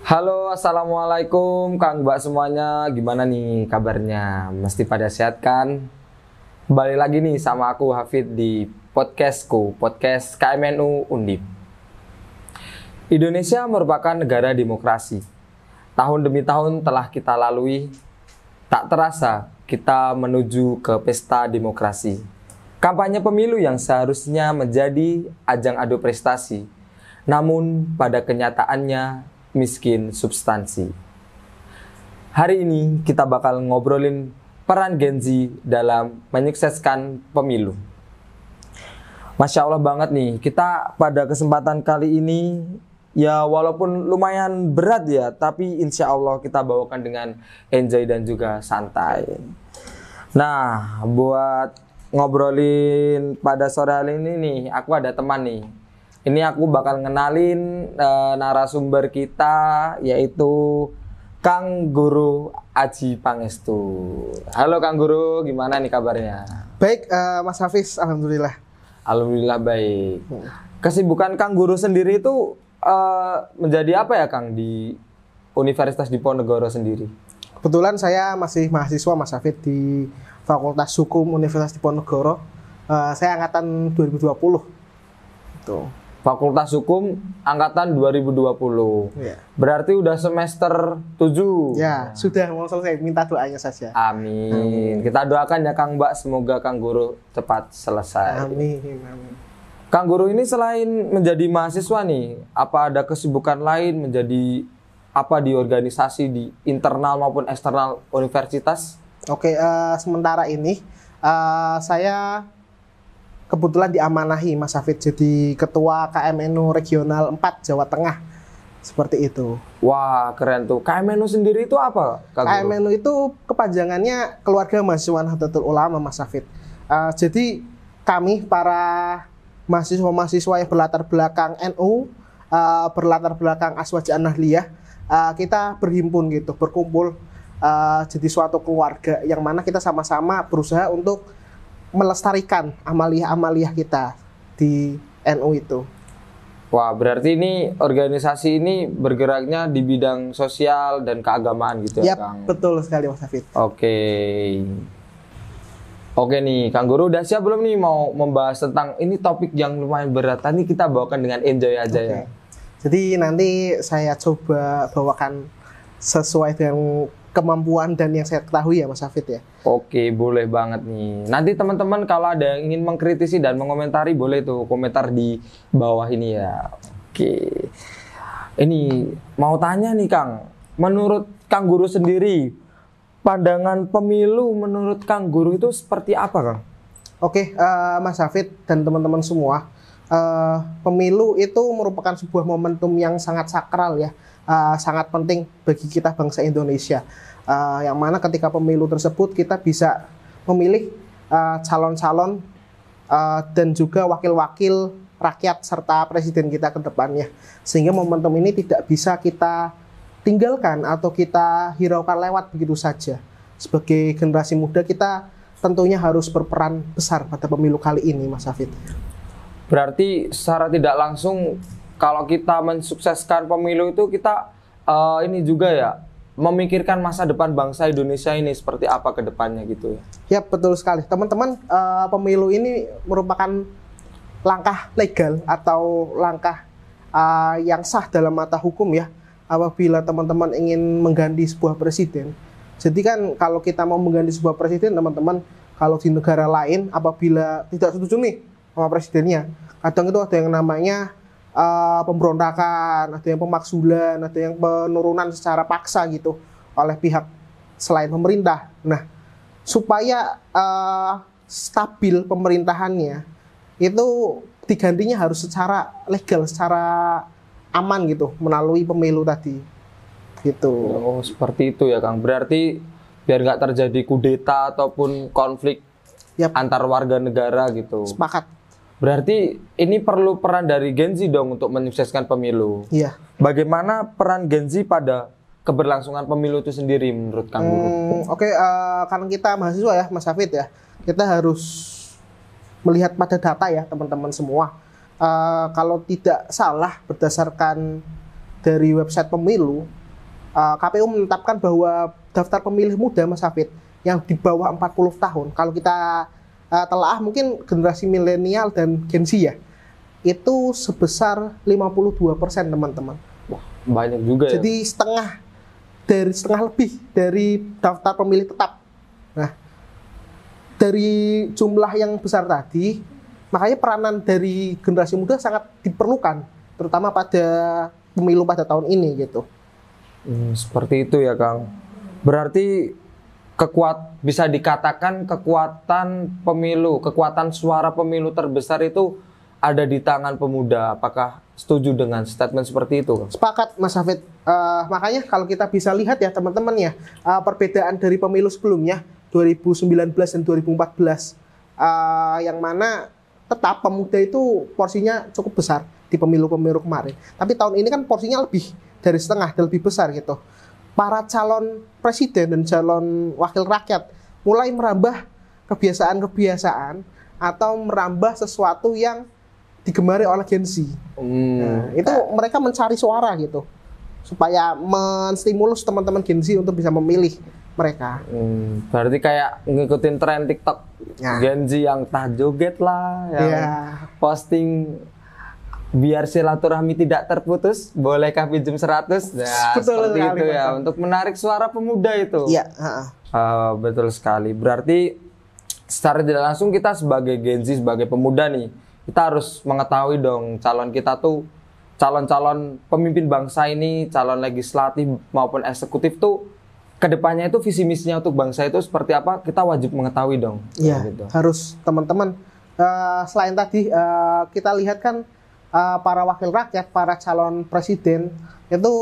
Halo, assalamualaikum Kang Mbak semuanya. Gimana nih kabarnya? Mesti pada sehat kan? Kembali lagi nih sama aku Hafid di podcastku, podcast KMNU Undip. Indonesia merupakan negara demokrasi. Tahun demi tahun telah kita lalui. Tak terasa kita menuju ke pesta demokrasi. Kampanye pemilu yang seharusnya menjadi ajang adu prestasi, namun pada kenyataannya miskin substansi. Hari ini kita bakal ngobrolin peran Gen Z dalam menyukseskan pemilu. Masya Allah banget nih, kita pada kesempatan kali ini ya walaupun lumayan berat ya, tapi insya Allah kita bawakan dengan enjoy dan juga santai. Nah, buat ngobrolin pada sore hari ini nih, aku ada teman nih. Ini aku bakal ngenalin narasumber kita, yaitu Kang Guru Aji Pangestu. Halo Kang Guru, gimana nih kabarnya? Baik, Mas Hafiz, alhamdulillah. Alhamdulillah baik. Kesibukan Kang Guru sendiri itu menjadi apa ya Kang di Universitas Diponegoro sendiri? Kebetulan saya masih mahasiswa Mas Hafiz di Fakultas Hukum Universitas Diponegoro. Saya angkatan 2020. Tuh. Fakultas Hukum angkatan 2020. Ya. Berarti udah semester 7. Ya, sudah mau selesai. Minta doanya saja. Amin. Kita doakan ya Kang Mbak, semoga Kang Guru cepat selesai. Amin. Amin. Kang Guru ini selain menjadi mahasiswa nih, apa ada kesibukan lain menjadi apa di organisasi di internal maupun eksternal universitas? Oke, sementara ini saya kebetulan diamanahi Mas Hafid jadi Ketua KMNU Regional 4 Jawa Tengah. Seperti itu. Wah, keren tuh. KMNU sendiri itu apa, Kak Guru? KMNU itu kepanjangannya Keluarga Mahasiswa Nahdlatul Ulama, Mas Hafid. Jadi kami para mahasiswa-mahasiswa yang berlatar belakang NU, berlatar belakang Aswaja Nahdliyah, kita berhimpun gitu, berkumpul jadi suatu keluarga yang mana kita sama-sama berusaha untuk melestarikan amaliyah-amaliyah kita di NU itu. Wah, berarti ini organisasi ini bergeraknya di bidang sosial dan keagamaan gitu ya, Yap, Kang? betul sekali Mas Hafid. Oke nih, Kang Guru udah siap belum nih mau membahas tentang ini topik yang lumayan berat. Tadi kita bawakan dengan enjoy aja ya. Jadi nanti saya coba bawakan sesuai dengan kemampuan dan yang saya ketahui ya Mas Hafid ya. Oke, boleh banget nih. Nanti teman-teman kalau ada yang ingin mengkritisi dan mengomentari boleh tuh komentar di bawah ini ya. Oke. Ini mau tanya nih Kang, menurut Kang Guru sendiri, pandangan pemilu menurut Kang Guru itu seperti apa Kang? Oke, Mas Hafid dan teman-teman semua, pemilu itu merupakan sebuah momentum yang sangat sakral ya, sangat penting bagi kita bangsa Indonesia. Yang mana ketika pemilu tersebut kita bisa memilih calon-calon dan juga wakil-wakil rakyat serta presiden kita ke depannya. Sehingga momentum ini tidak bisa kita tinggalkan atau kita hiraukan lewat begitu saja. Sebagai generasi muda kita tentunya harus berperan besar pada pemilu kali ini, Mas Hafid. Berarti secara tidak langsung kalau kita mensukseskan pemilu itu kita ini juga ya memikirkan masa depan bangsa Indonesia ini seperti apa ke depannya gitu ya. Ya, betul sekali. Teman-teman, pemilu ini merupakan langkah legal atau langkah yang sah dalam mata hukum ya. Apabila teman-teman ingin mengganti sebuah presiden. Jadi kan kalau kita mau mengganti sebuah presiden, teman-teman, kalau di negara lain apabila tidak setuju nih sama presidennya, kadang itu ada yang namanya pemberontakan, ada yang pemakzulan, ada yang penurunan secara paksa gitu oleh pihak selain pemerintah. Nah, supaya stabil pemerintahannya itu digantinya harus secara legal, secara aman gitu melalui pemilu tadi. Gitu. Oh, seperti itu ya Kang. Berarti biar nggak terjadi kudeta ataupun konflik antar warga negara gitu. Sepakat. Berarti ini perlu peran dari Gen Z dong untuk menyukseskan pemilu. Iya. Bagaimana peran Gen Z pada keberlangsungan pemilu itu sendiri menurut Kang Guru? Oke, karena kita mahasiswa ya, Mas Hafid ya, kita harus melihat pada data ya teman-teman semua. Kalau tidak salah berdasarkan dari website pemilu, KPU menetapkan bahwa daftar pemilih muda Mas Hafid yang di bawah 40 tahun, kalau kita telaah mungkin generasi milenial dan Gen Z ya, itu sebesar 52% teman-teman. Wah, banyak juga ya. Jadi setengah lebih dari daftar pemilih tetap. Nah, dari jumlah yang besar tadi, makanya peranan dari generasi muda sangat diperlukan, terutama pada pemilu pada tahun ini gitu. Seperti itu ya Kang. Berarti bisa dikatakan kekuatan pemilu, kekuatan suara pemilu terbesar itu ada di tangan pemuda. Apakah setuju dengan statement seperti itu? Sepakat Mas Hafid. Makanya kalau kita bisa lihat ya teman-teman ya, perbedaan dari pemilu sebelumnya 2019 dan 2014, yang mana tetap pemuda itu porsinya cukup besar di pemilu-pemilu kemarin. Tapi tahun ini kan porsinya lebih dari setengah dan lebih besar gitu. Para calon presiden dan calon wakil rakyat mulai merambah kebiasaan-kebiasaan atau merambah sesuatu yang digemari oleh Gen Z. Nah, itu mereka mencari suara gitu, supaya menstimulus teman-teman Gen Z untuk bisa memilih mereka. Berarti kayak ngikutin tren TikTok Ya. Gen Z yang tah joget lah, yang posting biar silaturahmi tidak terputus, bolehkah pinjam 100? Nah, Betul seperti sekali, itu ya, Pak. untuk menarik suara pemuda itu. Iya. Betul sekali. Berarti secara tidak langsung kita sebagai Gen Z, sebagai pemuda nih, kita harus mengetahui dong calon kita tuh, calon-calon pemimpin bangsa ini, calon legislatif maupun eksekutif tuh kedepannya itu visi misinya untuk bangsa itu seperti apa, kita wajib mengetahui dong. Iya, Gitu. harus teman-teman. Selain tadi kita lihat kan para wakil rakyat, para calon presiden itu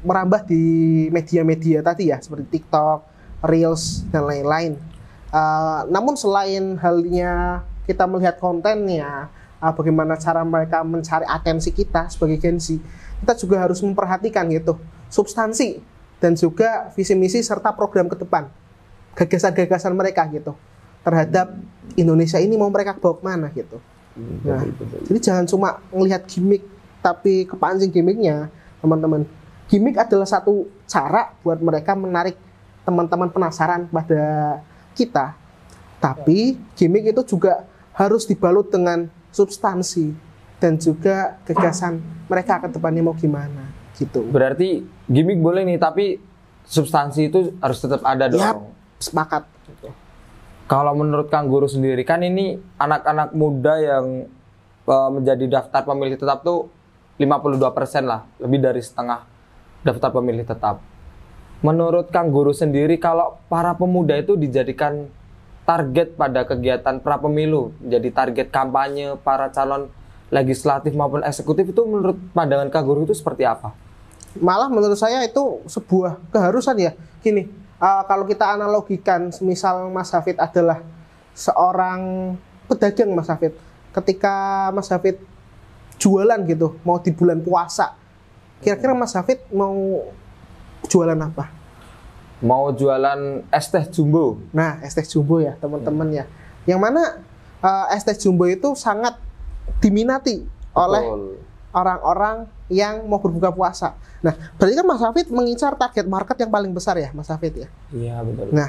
merambah di media-media tadi ya, seperti TikTok, Reels dan lain-lain. Namun selain halnya kita melihat kontennya, bagaimana cara mereka mencari atensi kita sebagai Gen Z, kita juga harus memperhatikan gitu substansi dan juga visi misi serta program ke depan, gagasan-gagasan mereka gitu terhadap Indonesia ini mau mereka bawa kemana gitu. Nah, jadi jangan cuma melihat gimmick tapi kepancing gimmicknya, teman-teman. Gimmick adalah satu cara buat mereka menarik teman-teman penasaran pada kita, tapi gimmick itu juga harus dibalut dengan substansi dan juga gagasan mereka ke depannya mau gimana gitu. Berarti gimmick boleh nih, tapi substansi itu harus tetap ada dong. Yap, sepakat gitu. Kalau menurut Kang Guru sendiri, kan ini anak-anak muda yang menjadi daftar pemilih tetap tuh 52% lah, lebih dari setengah daftar pemilih tetap. Menurut Kang Guru sendiri, kalau para pemuda itu dijadikan target pada kegiatan pra-pemilu, jadi target kampanye para calon legislatif maupun eksekutif, itu menurut pandangan Kang Guru itu seperti apa? Malah menurut saya itu sebuah keharusan ya. Gini, kalau kita analogikan, misal Mas Hafid adalah seorang pedagang Mas Hafid. Ketika Mas Hafid jualan gitu, mau di bulan puasa, kira-kira Mas Hafid mau jualan apa? Mau jualan es teh jumbo. Nah, es teh jumbo ya teman-teman ya. Yang mana es teh jumbo itu sangat diminati oleh orang-orang yang mau berbuka puasa. Nah, berarti kan Mas Hafid mengincar target market yang paling besar ya, Mas Hafid ya. Iya, betul. Nah,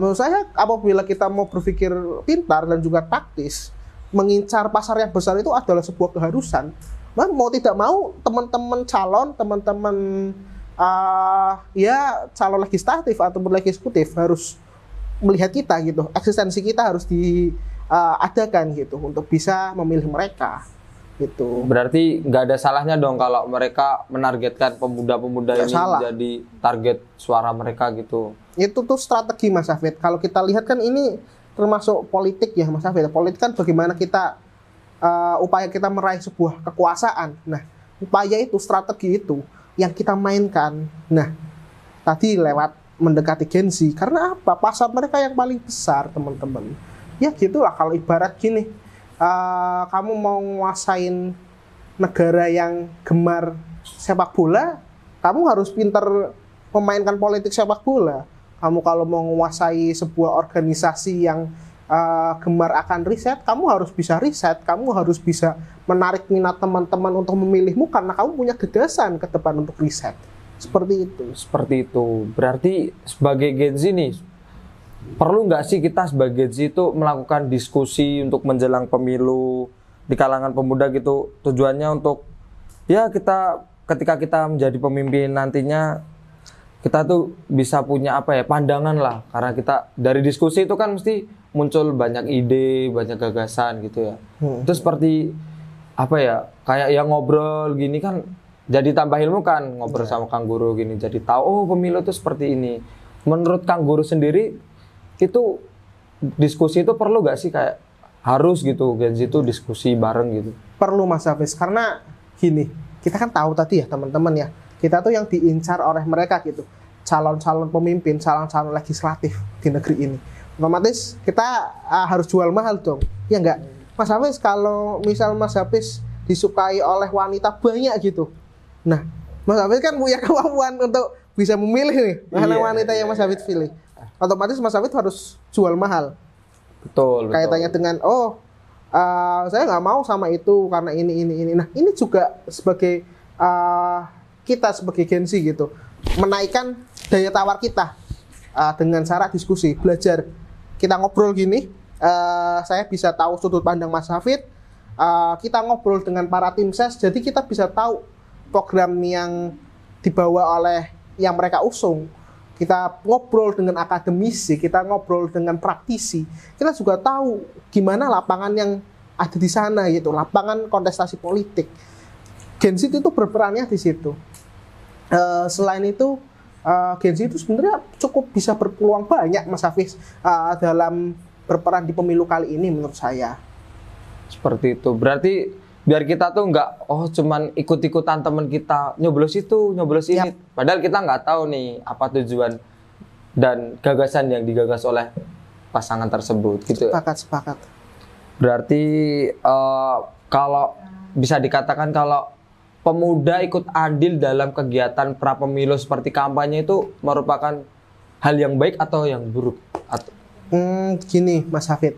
menurut saya apabila kita mau berpikir pintar dan juga taktis, mengincar pasar yang besar itu adalah sebuah keharusan. Nah, mau tidak mau teman-teman calon, teman-teman ya calon legislatif ataupun legislatif harus melihat kita gitu, eksistensi kita harus diadakan gitu untuk bisa memilih mereka gitu. Berarti nggak ada salahnya dong kalau mereka menargetkan pemuda-pemuda ini menjadi target suara mereka gitu. Itu tuh strategi Mas Hafid. Kalau kita lihat kan ini termasuk politik ya Mas Hafid. Politik kan bagaimana kita upaya kita meraih sebuah kekuasaan. Nah, upaya itu, strategi itu yang kita mainkan. Nah, tadi lewat mendekati Gen Z. Karena apa? Pasar mereka yang paling besar, teman-teman. Ya gitulah, kalau ibarat gini, kamu mau nguasain negara yang gemar sepak bola, kamu harus pintar memainkan politik sepak bola. Kamu kalau mau menguasai sebuah organisasi yang gemar akan riset, kamu harus bisa riset, kamu harus bisa menarik minat teman-teman untuk memilihmu karena kamu punya gagasan ke depan untuk riset. Seperti itu. Seperti itu. Berarti sebagai Gen Z nih, perlu nggak sih kita sebagai Gen Z itu melakukan diskusi untuk menjelang pemilu di kalangan pemuda gitu? Tujuannya untuk ya kita ketika kita menjadi pemimpin nantinya kita tuh bisa punya apa ya, pandangan lah. Karena kita dari diskusi itu kan mesti muncul banyak ide, banyak gagasan gitu ya. Itu seperti apa ya, kayak yang ngobrol gini kan jadi tambah ilmu kan, ngobrol sama Kang Guru gini, jadi tahu oh pemilu itu seperti ini. Menurut Kang Guru sendiri itu diskusi itu perlu gak sih, kayak harus gitu Gen Z itu diskusi bareng gitu? Perlu Mas Hafiz, karena gini, kita kan tahu tadi ya teman-teman ya, kita tuh yang diincar oleh mereka gitu, calon-calon pemimpin, calon-calon legislatif di negeri ini. Otomatis kita harus jual mahal dong, ya enggak? Mas Hafiz, kalau misal Mas Hafiz disukai oleh wanita banyak gitu, nah Mas Hafiz kan punya kemampuan untuk bisa memilih nih mana wanita yang Mas Hafiz pilih. Otomatis Mas Hafiz harus jual mahal. Betul. Kaitannya dengan saya nggak mau sama itu karena ini. Nah ini juga sebagai kita sebagai Gen Z gitu, menaikkan daya tawar kita dengan cara diskusi, belajar. Kita ngobrol gini, saya bisa tahu sudut pandang Mas Hafid. Kita ngobrol dengan para tim ses, jadi kita bisa tahu program yang dibawa oleh yang mereka usung. Kita ngobrol dengan akademisi, kita ngobrol dengan praktisi. Kita juga tahu gimana lapangan yang ada di sana gitu, lapangan kontestasi politik. Gen Z itu berperannya di situ. Selain itu, Gen Z itu sebenarnya cukup bisa berpeluang banyak, Mas Hafiz, dalam berperan di pemilu kali ini menurut saya. Seperti itu. Berarti biar kita tuh nggak cuman ikut-ikutan teman kita nyoblos itu, nyoblos ini. Yap. Padahal kita nggak tahu nih apa tujuan dan gagasan yang digagas oleh pasangan tersebut gitu. Sepakat. Berarti kalau bisa dikatakan kalau pemuda ikut andil dalam kegiatan pra pemilu seperti kampanye itu merupakan hal yang baik atau yang buruk? Gini Mas Hafid,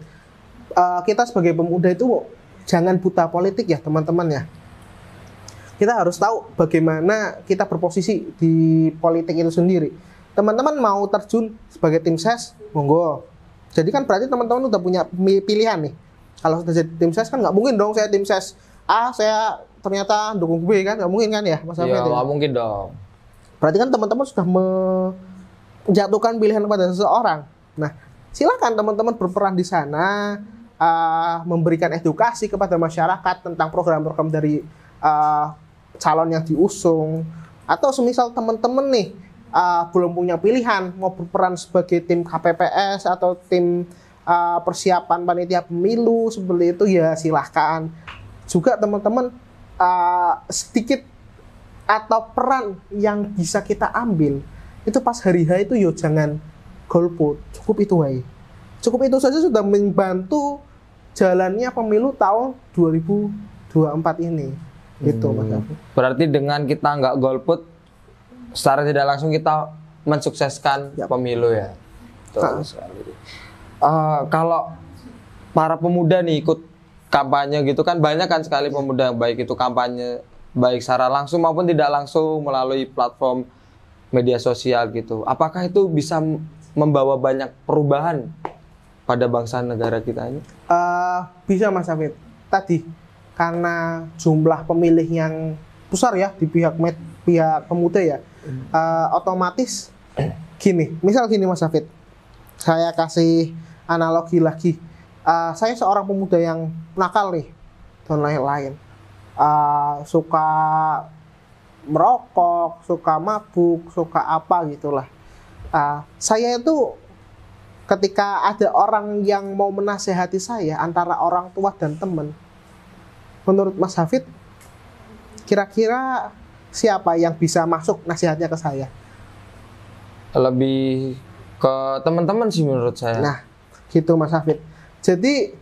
kita sebagai pemuda itu jangan buta politik ya teman-teman ya. Kita harus tahu bagaimana kita berposisi di politik itu sendiri. Teman-teman mau terjun sebagai tim ses, monggo. Jadi kan berarti teman-teman udah punya pilihan nih. Kalau sudah jadi tim ses kan nggak mungkin dong saya tim ses A, saya ternyata dukung B kan, nggak mungkin kan ya Mas Hafid? Ya nggak mungkin dong. Berarti kan teman-teman sudah menjatuhkan pilihan kepada seseorang. Nah, silakan teman-teman berperan di sana, memberikan edukasi kepada masyarakat tentang program-program dari calon yang diusung. Atau semisal teman-teman nih belum punya pilihan, mau berperan sebagai tim KPPS atau tim persiapan panitia pemilu seperti itu, ya silahkan. Juga teman-teman sedikit atau peran yang bisa kita ambil itu pas hari H itu jangan golput, cukup itu aja. Cukup itu saja sudah membantu jalannya pemilu tahun 2024 ini. Gitu Mas Hafid. Berarti dengan kita nggak golput, secara tidak langsung kita mensukseskan pemilu ya. Kalau para pemuda nih ikut kampanye gitu kan, banyak kan sekali pemuda baik itu kampanye baik secara langsung maupun tidak langsung melalui platform media sosial gitu. Apakah itu bisa membawa banyak perubahan pada bangsa negara kita ini? Bisa Mas Hafid. Tadi karena jumlah pemilih yang besar ya di pihak pemuda ya, otomatis gini. Misal gini Mas Hafid, saya kasih analogi lagi. Saya seorang pemuda yang nakal nih dan lain-lain. Suka merokok, suka mabuk, suka apa gitulah. Saya itu ketika ada orang yang mau menasehati saya antara orang tua dan teman, menurut Mas Hafid, kira-kira siapa yang bisa masuk nasihatnya ke saya? Lebih ke teman-teman sih menurut saya. Nah, gitu Mas Hafid. Jadi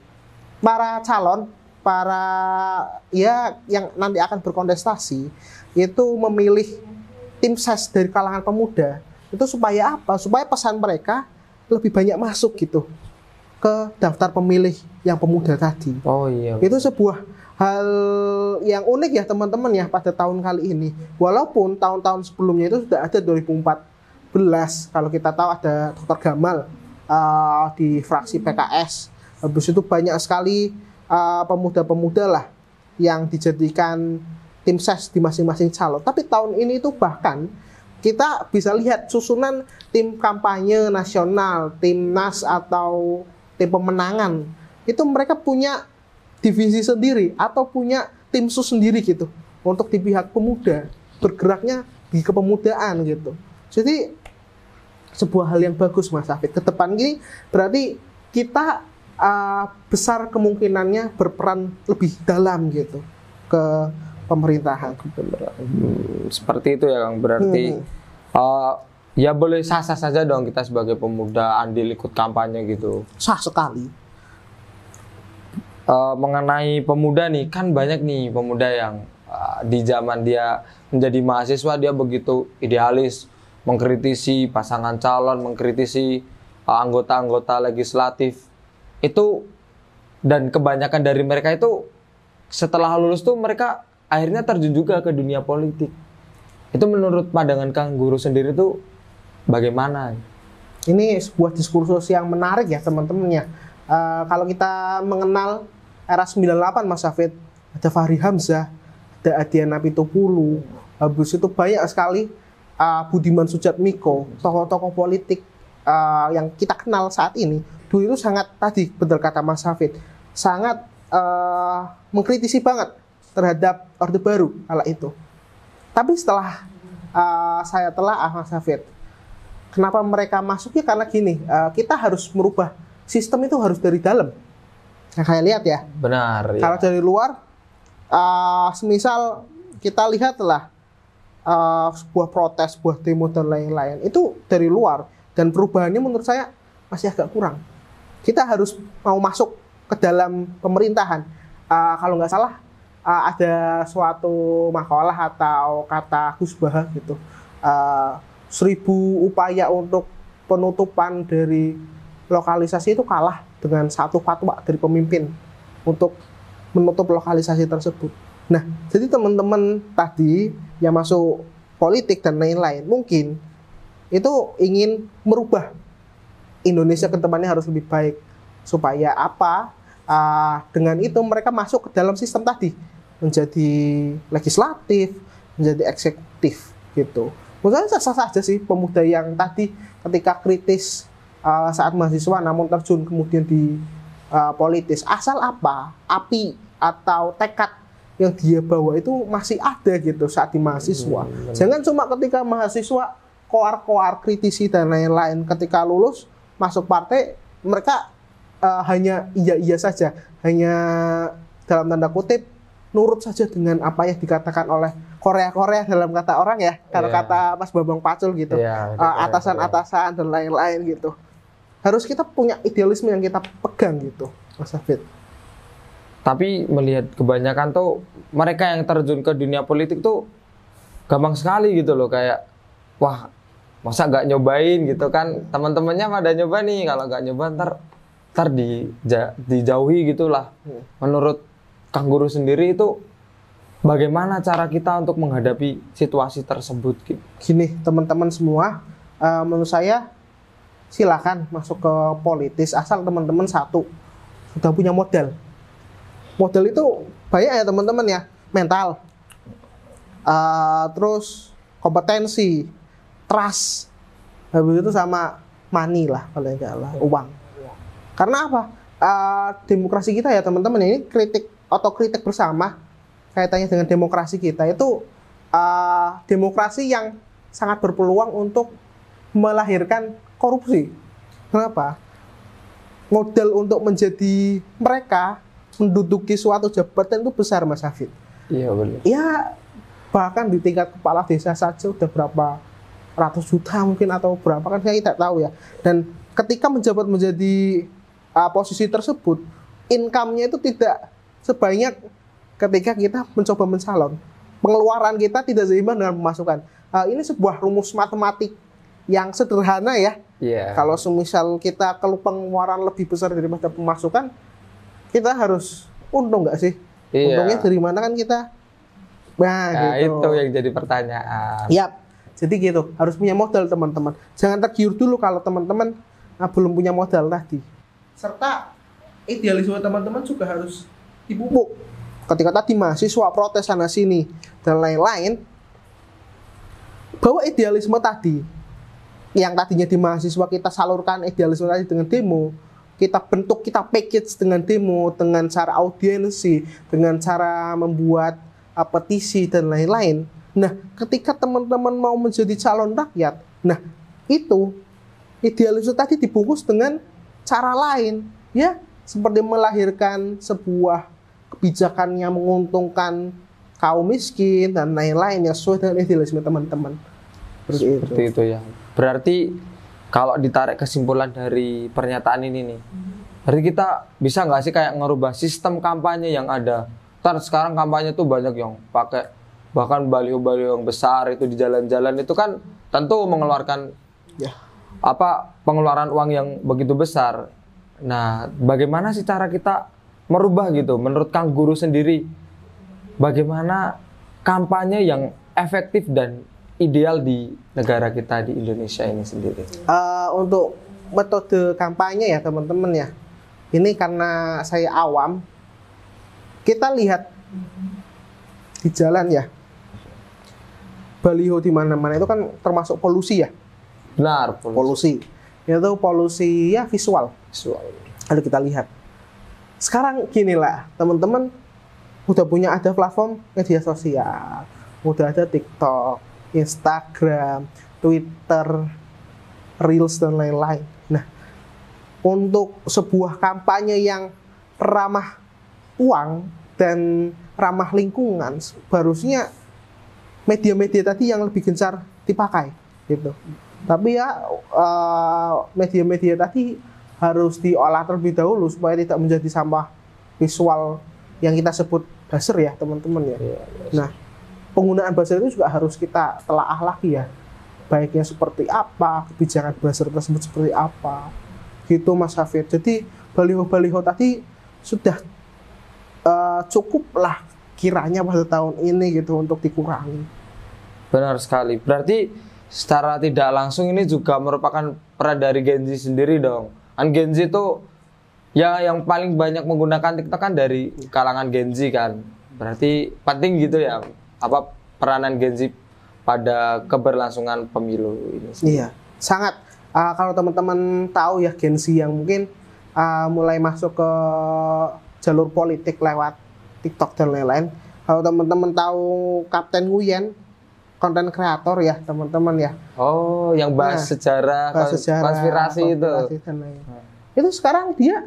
para calon, yang nanti akan berkontestasi itu memilih tim ses dari kalangan pemuda itu supaya apa? Supaya pesan mereka lebih banyak masuk gitu. ke daftar pemilih yang pemuda tadi. Oh iya. Itu sebuah hal yang unik ya teman-teman ya pada tahun kali ini. Walaupun tahun-tahun sebelumnya itu sudah ada 2014, kalau kita tahu ada Dr. Gamal di fraksi PKS. Habis itu banyak sekali pemuda-pemuda lah yang dijadikan tim ses di masing-masing calon. Tapi tahun ini itu bahkan kita bisa lihat susunan tim kampanye nasional, timnas atau tim pemenangan. Itu mereka punya divisi sendiri atau punya tim sus sendiri gitu untuk di pihak pemuda, bergeraknya di kepemudaan gitu. Jadi sebuah hal yang bagus Mas Hafid. Ke depan ini berarti kita besar kemungkinannya berperan lebih dalam gitu ke pemerintahan. Seperti itu ya Kang, berarti ya boleh sah-sah saja dong kita sebagai pemuda andil ikut kampanye gitu. Sah sekali. Mengenai pemuda nih, kan banyak nih pemuda yang di zaman dia menjadi mahasiswa dia begitu idealis, mengkritisi pasangan calon, mengkritisi anggota-anggota legislatif itu, dan kebanyakan dari mereka itu setelah lulus tuh mereka akhirnya terjun juga ke dunia politik. Itu menurut pandangan Kang Guru sendiri tuh bagaimana? Ini sebuah diskursus yang menarik ya teman-teman ya. Kalau kita mengenal era 98 Mas Hafid, ada Fahri Hamzah, ada Adiana Pitupulu, habis itu banyak sekali Budiman Sujatmiko, tokoh-tokoh politik yang kita kenal saat ini. Dulu itu sangat, tadi betul kata Mas Hafid, sangat mengkritisi banget terhadap Orde Baru kala itu. Tapi setelah saya telah Mas Hafid, kenapa mereka masuknya? Karena gini, kita harus merubah sistem itu harus dari dalam. Nah, kayak lihat ya. Benar. Kalau dari luar, semisal kita lihatlah sebuah protes, sebuah demo dan lain-lain, itu dari luar dan perubahannya menurut saya masih agak kurang. Kita harus mau masuk ke dalam pemerintahan. Kalau nggak salah, ada suatu makalah atau kata Gus Baha gitu, 1000 upaya untuk penutupan dari lokalisasi itu kalah dengan satu fatwa dari pemimpin untuk menutup lokalisasi tersebut. Nah, jadi teman-teman tadi yang masuk politik dan lain-lain mungkin itu ingin merubah Indonesia ke depannya harus lebih baik. Supaya apa? Dengan itu mereka masuk ke dalam sistem tadi, menjadi legislatif, menjadi eksekutif gitu. Menurut saya sah-sah saja sih pemuda yang tadi ketika kritis saat mahasiswa namun terjun kemudian di politis, asal apa api atau tekad yang dia bawa itu masih ada gitu saat di mahasiswa. Jangan cuma ketika mahasiswa koar-koar kritisi dan lain-lain, ketika lulus masuk partai mereka hanya iya saja, hanya dalam tanda kutip nurut saja dengan apa yang dikatakan oleh Korea dalam kata orang ya, kalau kata Mas Bambang Pacul gitu, atasan-atasan dan lain-lain gitu. Harus kita punya idealisme yang kita pegang gitu, Mas Hafid. Tapi melihat kebanyakan tuh mereka yang terjun ke dunia politik tuh gampang sekali gitu loh, kayak wah masa gak nyobain gitu kan, teman-temannya pada nyoba nih, kalau gak nyoba ntar dijauhi gitulah. Menurut Kang Guru sendiri itu bagaimana cara kita untuk menghadapi situasi tersebut? Gini teman-teman semua, menurut saya silakan masuk ke politis asal teman-teman satu sudah punya modal. Modal itu banyak ya teman-teman ya, mental, terus kompetensi, trust, habis itu sama money lah, kalau enggak lah uang. Karena apa? Demokrasi kita ya teman-teman, ini kritik bersama kaitannya dengan demokrasi kita itu demokrasi yang sangat berpeluang untuk melahirkan korupsi. Kenapa? Modal untuk menjadi mereka menduduki suatu jabatan itu besar Mas Hafid. Iya benar. Ya bahkan di tingkat kepala desa saja udah berapa ratus juta mungkin atau berapa kan saya tidak tahu ya. Dan ketika menjabat menjadi posisi tersebut, income-nya itu tidak sebanyak ketika kita mencoba mencalon. Pengeluaran kita tidak seimbang dengan pemasukan. Ini sebuah rumus matematik yang sederhana ya. Iya. Kalau semisal kita pengeluaran lebih besar daripada pemasukan, kita harus untung nggak sih? Iya. Untungnya dari mana kan kita? Nah, gitu. Itu yang jadi pertanyaan. Yap. Jadi gitu, harus punya modal teman-teman. Jangan tergiur dulu kalau teman-teman belum punya modal tadi. Serta idealisme teman-teman juga harus dipupuk. Ketika tadi mahasiswa protes sana sini dan lain-lain, bahwa idealisme tadi yang tadinya di mahasiswa kita salurkan idealisme tadi dengan demo, kita bentuk, kita package dengan demo, dengan cara audiensi, dengan cara membuat petisi dan lain-lain. Nah, ketika teman-teman mau menjadi calon rakyat, nah itu idealisme tadi dibungkus dengan cara lain, ya, seperti melahirkan sebuah kebijakan yang menguntungkan kaum miskin dan lain-lain yang sesuai dengan idealisme teman-teman. Seperti itu ya. Berarti kalau ditarik kesimpulan dari pernyataan ini nih, berarti kita bisa nggak sih kayak ngerubah sistem kampanye yang ada? Sekarang kampanye tuh banyak yang pakai bahkan baliho-baliho yang besar itu di jalan-jalan, itu kan tentu mengeluarkan pengeluaran uang yang begitu besar. Nah, bagaimana sih cara kita merubah gitu? Menurut Kang Guru sendiri, bagaimana kampanye yang efektif dan ideal di negara kita di Indonesia ini sendiri? Untuk metode kampanye ya teman-teman ya, ini karena saya awam, kita lihat di jalan ya, baliho di mana-mana itu kan termasuk polusi ya. Benar, polusi. Itu polusi ya visual. Lalu kita lihat. Sekarang gini lah, teman-teman udah punya ada platform media sosial, udah ada TikTok, Instagram, Twitter, Reels dan lain-lain. Nah, untuk sebuah kampanye yang ramah uang dan ramah lingkungan, harusnya media-media tadi yang lebih gencar dipakai, gitu. Tapi ya media-media tadi harus diolah terlebih dahulu supaya tidak menjadi sampah visual yang kita sebut buzzer ya teman-teman ya. Nah, penggunaan buzzer itu juga harus kita telaah lagi ya. Baiknya seperti apa, kebijakan buzzer tersebut seperti apa. Gitu Mas Hafid. Jadi baliho-baliho tadi sudah cukup lah kiranya pada tahun ini gitu untuk dikurangi. Benar sekali. Berarti secara tidak langsung ini juga merupakan peran dari Gen Z sendiri dong. Gen Z itu ya yang paling banyak menggunakan TikTok kan dari kalangan Gen Z kan. Berarti penting gitu ya apa peranan Gen Z pada keberlangsungan pemilu ini sendiri. Iya, sangat. Kalau teman-teman tahu ya Gen Z yang mungkin mulai masuk ke jalur politik lewat TikTok dan lain-lain. Kalau teman-teman tahu Kapten Nguyen, konten kreator ya teman-teman ya. Oh, yang bahas sejarah, konspirasi itu. Itu sekarang dia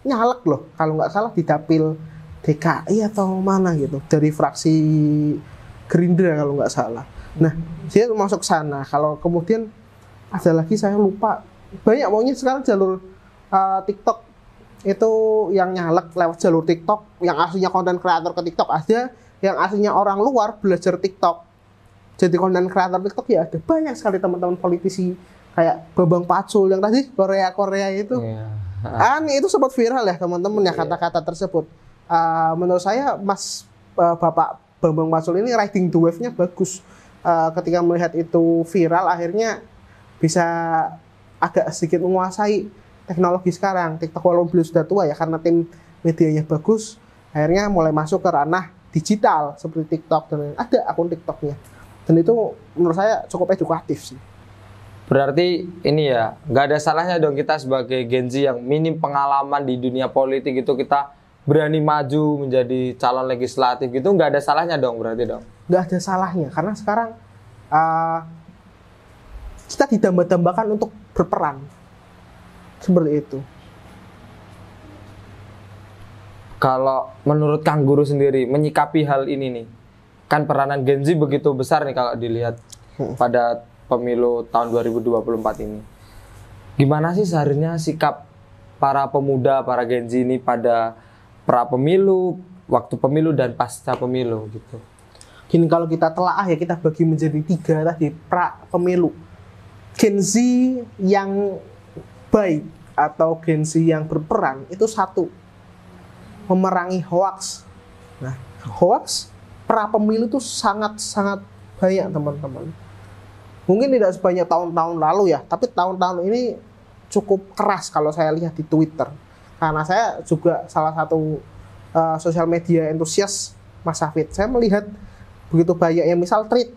nyalek loh, kalau nggak salah di dapil DKI atau mana gitu, dari fraksi Gerindra kalau nggak salah. Nah, dia masuk sana. Kalau kemudian ada lagi saya lupa. Banyak maunya sekarang jalur TikTok itu yang nyalek lewat jalur TikTok, yang aslinya konten kreator ke TikTok ada, yang aslinya orang luar belajar TikTok jadi konten kreator TikTok ya ada. Banyak sekali teman-teman politisi kayak Bambang Pacul yang tadi Korea itu. Itu sempat viral ya teman-teman ya kata-kata tersebut. Menurut saya Bapak Bambang Pacul ini riding the wave-nya bagus. Ketika melihat itu viral akhirnya bisa agak sedikit menguasai teknologi sekarang. TikTok walaupun beliau sudah tua ya, karena tim medianya bagus, akhirnya mulai masuk ke ranah digital seperti TikTok dan ada akun TikToknya. Dan itu menurut saya cukup edukatif sih. Berarti ini ya, nggak ada salahnya dong kita sebagai Gen Z yang minim pengalaman di dunia politik itu kita berani maju menjadi calon legislatif gitu, nggak ada salahnya dong berarti dong? Nggak ada salahnya, karena sekarang kita didamba-dambakan untuk berperan. Seperti itu. Kalau menurut Kang Guru sendiri menyikapi hal ini nih, kan peranan Gen Z begitu besar nih kalau dilihat pada pemilu tahun 2024 ini. Gimana sih seharusnya sikap para pemuda, para Gen Z ini pada pra pemilu, waktu pemilu dan pasca pemilu gitu? Gini, kalau kita telaah ya, kita bagi menjadi 3 tadi pra pemilu. Gen Z yang baik atau Gen Z yang berperan itu satu, memerangi hoax. Nah, hoax pra pemilu itu sangat-sangat banyak teman-teman. Mungkin tidak sebanyak tahun-tahun lalu ya, tapi tahun-tahun ini cukup keras kalau saya lihat di Twitter. Karena saya juga salah satu sosial media entusias Mas Hafid. Saya melihat begitu banyak ya, misal tweet,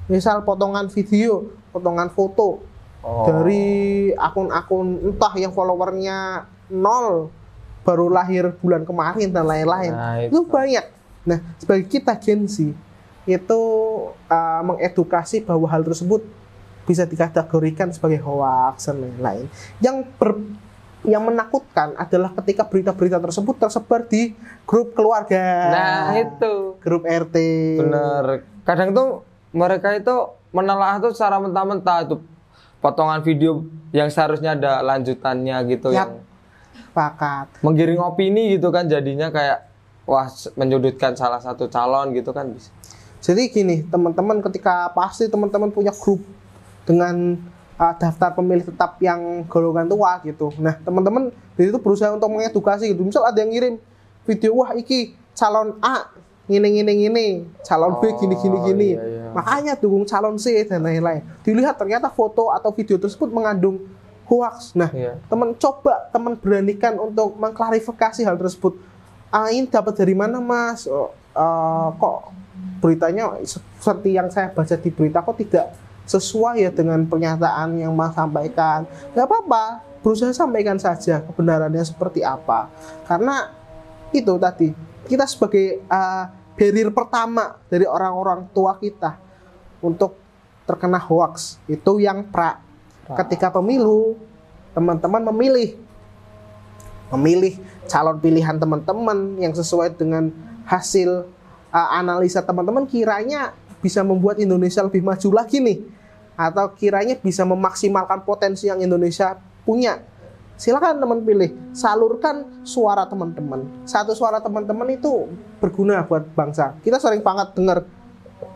misal potongan video, potongan foto dari akun-akun entah yang followernya 0, baru lahir bulan kemarin dan lain-lain. Nah, itu banyak. Nah, sebagai kita Gen Z itu mengedukasi bahwa hal tersebut bisa dikategorikan sebagai hoax dan lain-lain. Yang menakutkan adalah ketika berita-berita tersebut tersebar di grup keluarga. Nah, itu. Grup RT. Bener. Kadang tuh mereka itu menelaah tuh secara mentah-mentah itu potongan video yang seharusnya ada lanjutannya gitu. Yap. Yang Pakat. menggiring opini gitu kan, jadinya kayak wah menyudutkan salah satu calon gitu kan bisa. Jadi gini, teman-teman, ketika pasti teman-teman punya grup dengan daftar pemilih tetap yang golongan tua gitu. Nah, teman-teman dari itu berusaha untuk mengedukasi gitu. Misal ada yang ngirim video, wah iki calon A gini, calon B gini. Iya. Makanya dukung calon C dan lain-lain. Dilihat ternyata foto atau video tersebut mengandung hoax. Nah, Iya. teman beranikan untuk mengklarifikasi hal tersebut. Ini dapat dari mana, Mas? Kok beritanya seperti yang saya baca di berita kok tidak sesuai ya dengan pernyataan yang Mas sampaikan. Gak apa-apa, berusaha sampaikan saja kebenarannya seperti apa. Karena itu tadi, kita sebagai barrier pertama dari orang-orang tua kita untuk terkena hoax. Itu yang ketika pemilu, teman-teman memilih calon pilihan teman-teman yang sesuai dengan hasil analisa teman-teman, kiranya bisa membuat Indonesia lebih maju lagi nih, atau kiranya bisa memaksimalkan potensi yang Indonesia punya. Silakan teman pilih, salurkan suara teman-teman. Satu suara teman-teman itu berguna buat bangsa. Kita sering banget dengar,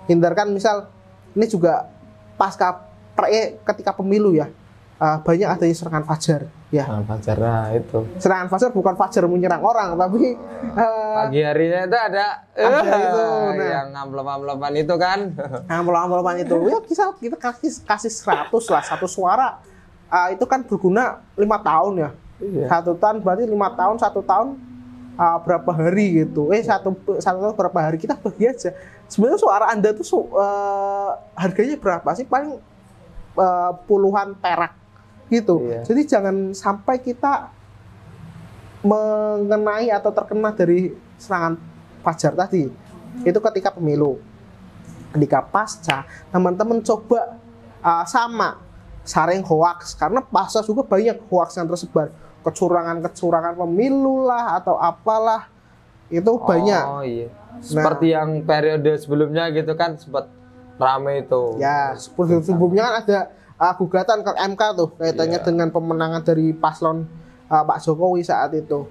hindarkan misal ini juga pasca ketika pemilu ya, banyak adanya serangan fajar ya. Fajar, nah itu. Serangan fajar bukan fajar menyerang orang, tapi Pagi harinya itu ada itu, nah, yang amplop-amplopan itu kan. amplop-amplopan itu ya kita kasih 100 lah, satu suara. Itu kan berguna 5 tahun ya. Iya. 1 tahun berarti 5 tahun, 1 tahun berapa hari gitu. Satu tahun berapa hari, kita bagi aja. Sebenarnya suara Anda tuh harganya berapa sih? Paling puluhan perak gitu. Iya. Jadi jangan sampai kita mengenai atau terkena dari serangan fajar tadi. Itu ketika pemilu. Ketika pasca, teman-teman coba sama saring hoax, karena pasca juga banyak hoax yang tersebar, kecurangan pemilu lah atau apalah, itu banyak. Oh iya. Seperti yang periode sebelumnya gitu kan sempat rame itu. Ya, sebelumnya kan ada gugatan ke MK tuh kaitannya dengan pemenangan dari paslon Pak Jokowi saat itu.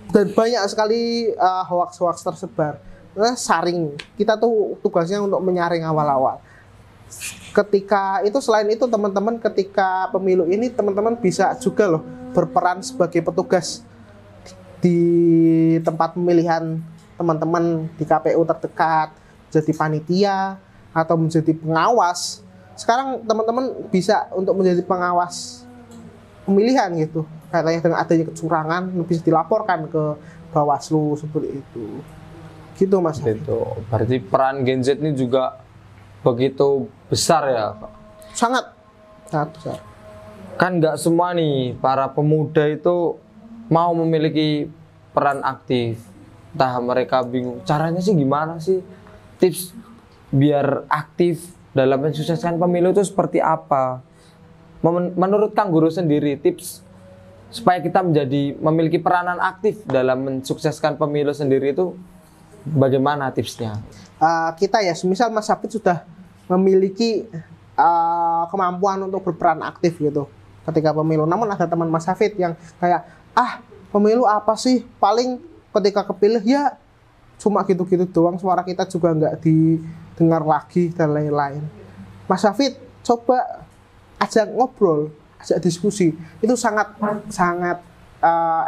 Dan banyak sekali hoax-hoax tersebar. Nah, saring. Kita tuh tugasnya untuk menyaring awal-awal. Ketika itu, selain itu teman-teman, ketika pemilu ini teman-teman bisa juga loh berperan sebagai petugas di tempat pemilihan teman-teman di KPU terdekat, jadi panitia atau menjadi pengawas. Sekarang teman-teman bisa untuk menjadi pengawas pemilihan gitu. Katanya dengan adanya kecurangan bisa dilaporkan ke Bawaslu seperti itu. Gitu Mas. Gitu. Berarti peran Gen Z ini juga begitu besar ya, Pak? Sangat besar. Kan nggak semua nih para pemuda itu mau memiliki peran aktif. Entah mereka bingung caranya sih gimana sih, tips biar aktif dalam mensukseskan pemilu itu seperti apa. Menurut Kang Guru sendiri, tips supaya kita memiliki peranan aktif dalam mensukseskan pemilu sendiri itu bagaimana tipsnya? Kita ya, semisal Mas Hafid sudah memiliki kemampuan untuk berperan aktif gitu ketika pemilu. Namun ada teman Mas Hafid yang kayak, pemilu apa sih? Paling ketika kepilih ya cuma gitu-gitu doang, suara kita juga nggak didengar lagi dan lain-lain. Mas Hafid coba ajak ngobrol, ajak diskusi. Itu sangat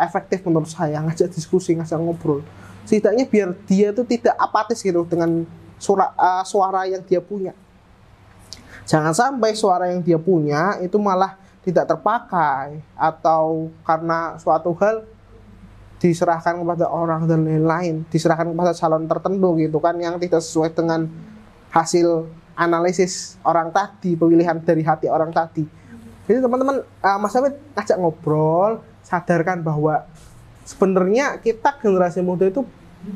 efektif menurut saya, ngajak diskusi, ngajak ngobrol. Setidaknya biar dia itu tidak apatis gitu dengan suara yang dia punya. Jangan sampai suara yang dia punya itu malah tidak terpakai, atau karena suatu hal diserahkan kepada orang dan lain-lain, diserahkan kepada calon tertentu gitu kan, yang tidak sesuai dengan hasil analisis orang tadi, pemilihan dari hati orang tadi. Jadi teman-teman, Mas Hafid ngajak ngobrol, sadarkan bahwa sebenarnya kita generasi muda itu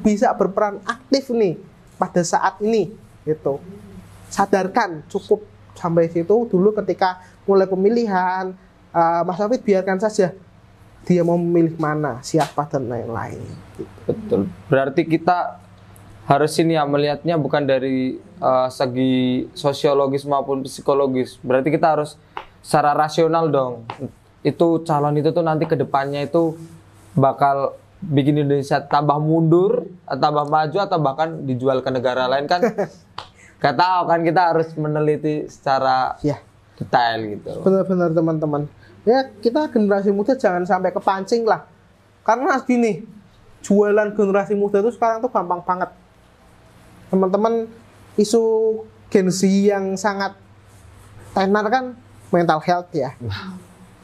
bisa berperan aktif nih pada saat ini gitu. Sadarkan, cukup sampai situ dulu. Ketika mulai pemilihan, Mas Hafid biarkan saja dia mau memilih mana, siapa dan lain-lain gitu. Betul. Berarti kita harus ini ya melihatnya bukan dari segi sosiologis maupun psikologis. Berarti kita harus secara rasional dong. Itu calon itu tuh nanti ke depannya itu bakal bikin Indonesia tambah mundur, tambah maju, atau bahkan dijual ke negara lain kan. Gak tahu kan, kita harus meneliti secara detail gitu. Benar-benar teman-teman. Ya, kita generasi muda jangan sampai kepancing lah. Karena gini, jualan generasi muda itu sekarang tuh gampang banget. Teman-teman, isu Gen Z yang sangat tenar kan mental health ya.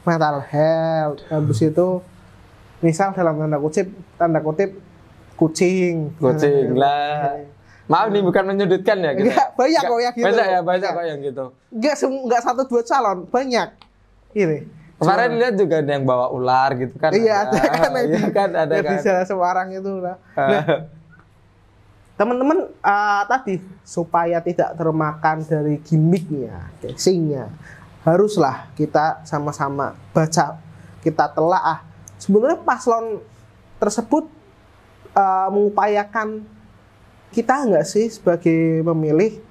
Mental health. Habis itu misal dalam tanda kutip kucing lah. Maaf nih, bukan menyudutkan ya kita. Banyak kok ya gitu. Banyak kok yang gitu. Enggak 1-2 calon, banyak. Ini. Kemarin lihat juga ada yang bawa ular gitu kan. Iya, ada kan. Iya kan, ada kan. Di Jalan Semarang itu lah. Nah, teman-teman, tadi supaya tidak termakan dari gimmicknya, casingnya, haruslah kita sama-sama baca, kita telaah. Sebenarnya paslon tersebut mengupayakan kita nggak sih sebagai pemilih.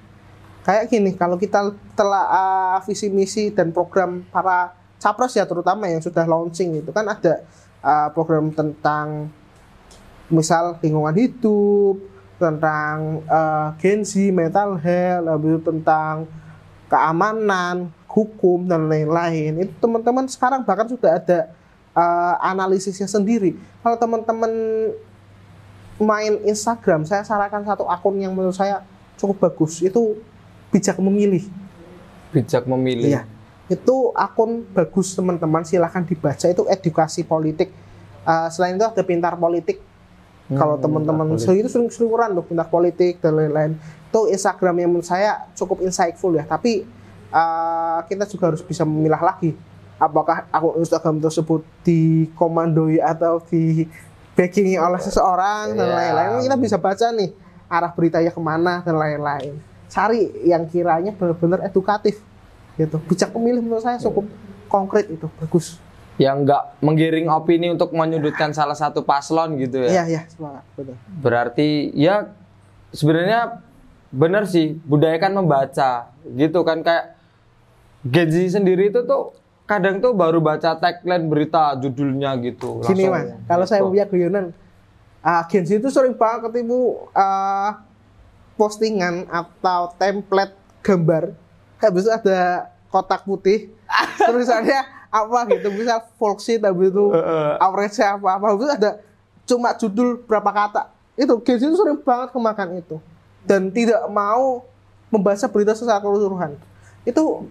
Kayak gini, kalau kita telah visi misi dan program para capres ya, terutama yang sudah launching itu kan ada program tentang misal lingkungan hidup, tentang Gen Z, mental health, habis itu tentang keamanan, hukum dan lain-lain. Itu teman-teman sekarang bahkan sudah ada analisisnya sendiri. Kalau teman-teman main Instagram, saya sarankan satu akun yang menurut saya cukup bagus. Itu Bijak Memilih. Bijak Memilih. Iya. Itu akun bagus teman-teman, silahkan dibaca. Itu edukasi politik. Selain itu ada Pintar Politik. Kalau teman-teman itu sering-seringuran loh, Pintar Politik dan lain-lain. Itu Instagram yang menurut saya cukup insightful ya. Tapi kita juga harus bisa memilah lagi. Apakah akun Instagram tersebut dikomandoi atau di backing oleh seseorang dan lain-lain. Kita bisa baca nih arah beritanya kemana dan lain-lain. Cari yang kiranya benar-benar edukatif gitu. Bijak Memilih menurut saya cukup konkret, itu bagus. Yang nggak menggiring opini untuk menyudutkan salah satu paslon gitu ya. Iya, semangat, betul. Berarti ya sebenarnya benar sih, budayakan membaca gitu kan. Kayak Gen Z sendiri itu tuh kadang tuh baru baca tagline berita judulnya gitu. Gini Mas, kalau saya punya guyonan, Gen Z itu sering banget ketipu postingan atau template gambar, habis itu ada kotak putih, tulisannya apa gitu, misal Volkswagen, habis itu average apa, habis itu ada cuma judul berapa kata. Itu Gen Z itu sering banget kemakan itu, dan tidak mau membaca berita secara keseluruhan. Itu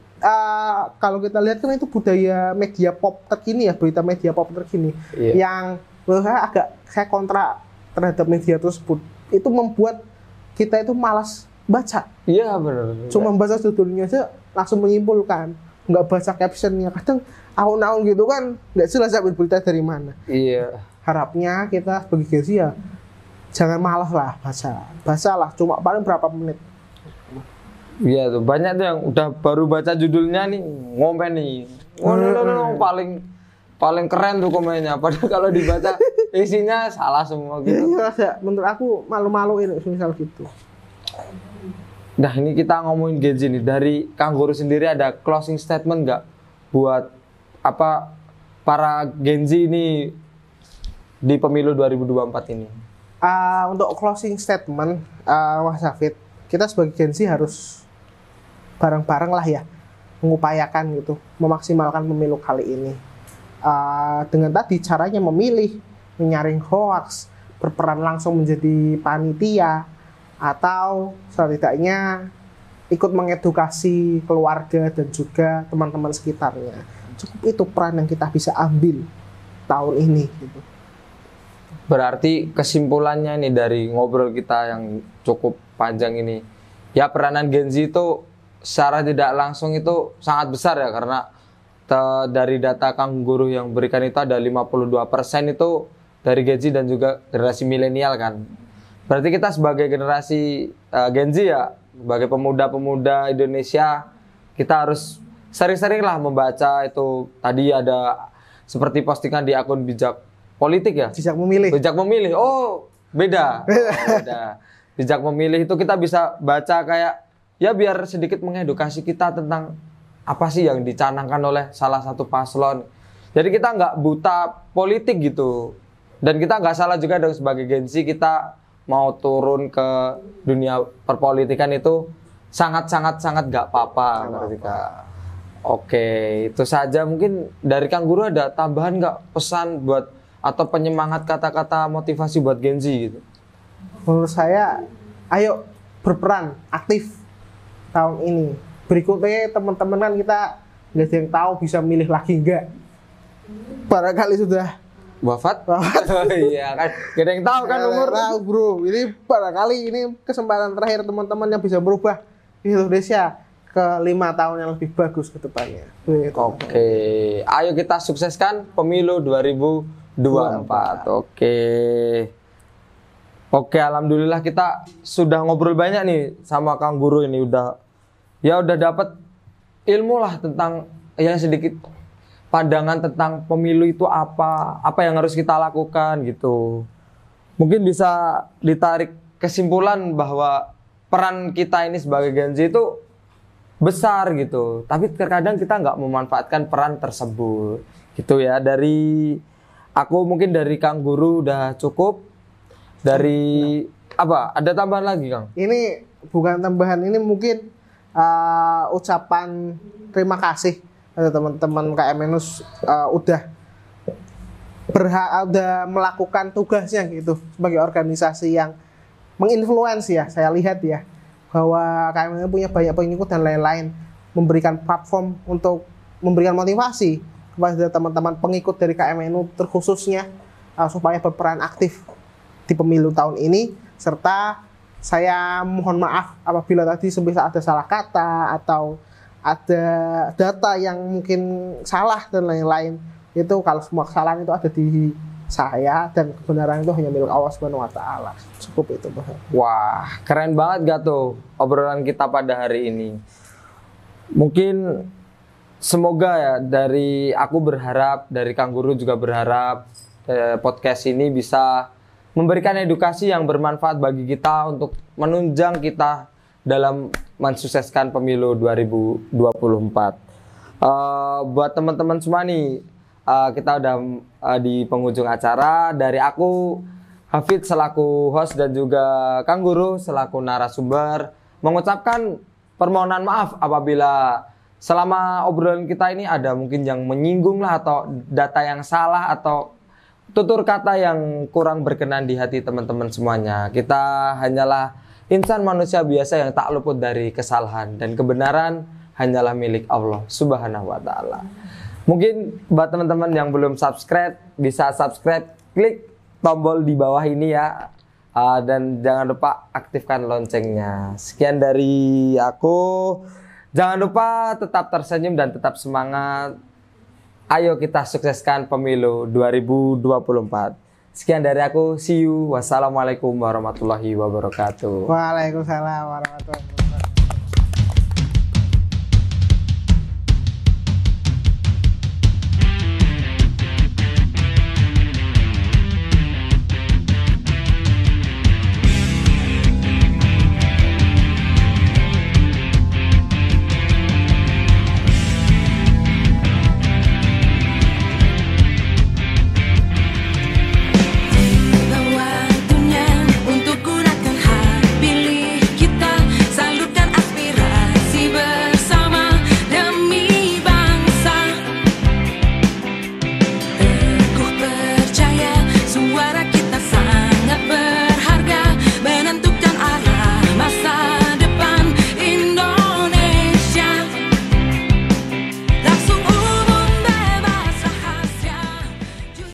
kalau kita lihat kan itu budaya media pop terkini ya, berita media pop terkini yang agak saya kontra terhadap media tersebut. Itu membuat kita itu malas baca. Iya benar. Cuma baca judulnya aja langsung menyimpulkan, nggak baca captionnya. Kadang ahun-ahun gitu kan, nggak jelas ambil berita dari mana. Iya. Harapnya kita sebagai Gen Z ya jangan malas lah bacalah cuma paling berapa menit. Iya tuh, banyak tuh yang udah baru baca judulnya nih ngomen nih. Paling keren tuh komennya. Padahal kalau dibaca isinya salah semua gitu. Iya, menurut aku malu-maluin misal gitu. Nah, ini kita ngomongin Gen Z nih. Dari Kang Guru sendiri ada closing statement nggak buat apa para Gen Z ini di pemilu 2024 ini? Untuk closing statement, Mas Hafid, kita sebagai Gen Z harus bareng-bareng lah ya, mengupayakan gitu, memaksimalkan pemilu kali ini. Dengan tadi caranya memilih, menyaring hoaks, berperan langsung menjadi panitia, atau setidaknya ikut mengedukasi keluarga dan juga teman-teman sekitarnya. Cukup itu peran yang kita bisa ambil tahun ini gitu. Berarti kesimpulannya nih dari ngobrol kita yang cukup panjang ini, ya peranan Gen Z itu secara tidak langsung itu sangat besar ya, karena dari data Kang Guru yang berikan itu ada 52% itu dari Gen Z dan juga generasi milenial kan. Berarti kita sebagai generasi Gen Z ya, sebagai pemuda-pemuda Indonesia, kita harus sering-sering lah membaca itu. Tadi ada seperti postingan di akun Bijak Politik ya. Bijak memilih. Bijak memilih. Oh, beda. Beda. Bijak memilih itu kita bisa baca kayak ya biar sedikit mengedukasi kita tentang apa sih yang dicanangkan oleh salah satu paslon. Jadi kita nggak buta politik gitu. Dan kita nggak salah juga dong sebagai Gen Z, kita mau turun ke dunia perpolitikan itu sangat nggak apa-apa. Oke, itu saja. Mungkin dari Kang Guru ada tambahan nggak, pesan buat atau penyemangat kata-kata motivasi buat Gen Z gitu? Menurut saya, ayo berperan aktif tahun ini. Berikutnya teman-teman kan kita nggak ada yang tahu bisa milih lagi nggak. Barangkali sudah wafat. Iya kan, gak ada yang tahu kan umur. Tahu bro, ini barangkali ini kesempatan terakhir teman-teman yang bisa berubah Indonesia ke 5 tahun yang lebih bagus ke depannya. Oke, ayo kita sukseskan pemilu 2024. Oke, alhamdulillah kita sudah ngobrol banyak nih sama Kang Guru ini, udah dapat ilmu lah tentang yang sedikit pandangan tentang pemilu itu apa yang harus kita lakukan gitu. Mungkin bisa ditarik kesimpulan bahwa peran kita ini sebagai Gen Z itu besar gitu, tapi terkadang kita nggak memanfaatkan peran tersebut gitu ya. Dari aku mungkin dari Kang Guru udah cukup. Dari apa? Ada tambahan lagi Kang? Ini bukan tambahan, ini mungkin ucapan terima kasih ada teman-teman KMNUS udah melakukan tugasnya gitu sebagai organisasi yang menginfluence ya. Saya lihat ya bahwa KMNU punya banyak pengikut dan lain-lain, memberikan platform untuk memberikan motivasi kepada teman-teman pengikut dari KMNU terkhususnya supaya berperan aktif di pemilu tahun ini. Serta saya mohon maaf apabila tadi semisal ada salah kata atau ada data yang mungkin salah dan lain-lain. Itu kalau semua kesalahan itu ada di saya dan kebenaran itu hanya milik Allah Subhanahu wa taala. Cukup itu, Bang. Wah, keren banget gak tuh obrolan kita pada hari ini. Mungkin semoga ya, dari aku berharap, dari Kang Guru juga berharap podcast ini bisa memberikan edukasi yang bermanfaat bagi kita untuk menunjang kita dalam mensukseskan pemilu 2024. Buat teman-teman semua nih, kita udah di penghujung acara. Dari aku, Hafid selaku host dan juga Kang Guru selaku narasumber mengucapkan permohonan maaf apabila selama obrolan kita ini ada mungkin yang menyinggung lah, atau data yang salah, atau tutur kata yang kurang berkenan di hati teman-teman semuanya. Kita hanyalah insan manusia biasa yang tak luput dari kesalahan, dan kebenaran hanyalah milik Allah Subhanahu wa taala. Mungkin buat teman-teman yang belum subscribe, bisa subscribe, klik tombol di bawah ini ya. Dan jangan lupa aktifkan loncengnya. Sekian dari aku. Jangan lupa tetap tersenyum dan tetap semangat. Ayo kita sukseskan pemilu 2024. Sekian dari aku. See you. Wassalamualaikum warahmatullahi wabarakatuh. Waalaikumsalam warahmatullahi wabarakatuh.